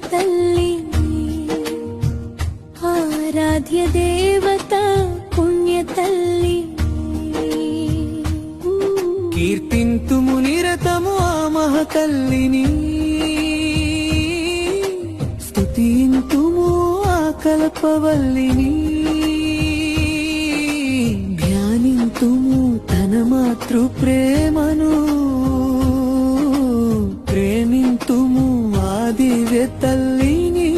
తల్లి ఆరాధ్య దేవత పుణ్య తల్లి కీర్తింతుము నిరతము ఆ మహతల్లిని స్తుతింతుము ఆ కల్పవల్లిని ధ్యానింతుము తన మాతృ ప్రేమను ప్రేమింతుము ఆ దివ్య తల్లిని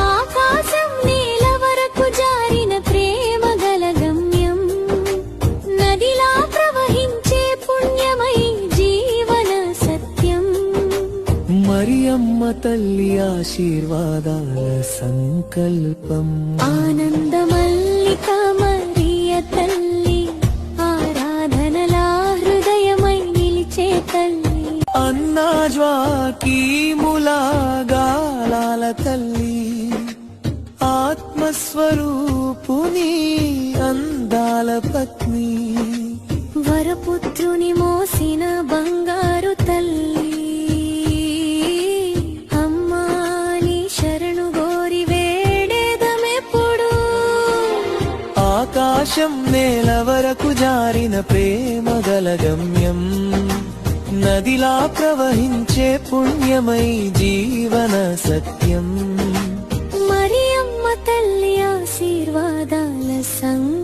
ఆకాశం నేల వరకు జారిన ప్రేమ గల గమ్యం నదిలా ప్రవహించే పుణ్యమై జీవన సత్యం మరియమ్మ తల్లి ఆశీర్వాదాల సంకల్పం ఆనంద మల్లిక మరియ తల్లి ఆరాధనలా హృదయమై నిలిచే తల్లి అన్నా జ్వాకీములా గాలాల తల్లి ఆత్మస్వరూపుని అందాల పత్ని వరపుత్రుని మోసిన బంగారు తల్లి అమ్మా నీ శరణు గోరి వేడేదమెప్పుడు ఆకాశం నేల వరకు జారిన ప్రేమ గల గమ్యం నదిలా ప్రవహించే పుణ్యమై జీవన సత్యం మరియమ్మ తల్లి ఆశీర్వాదాల సంగ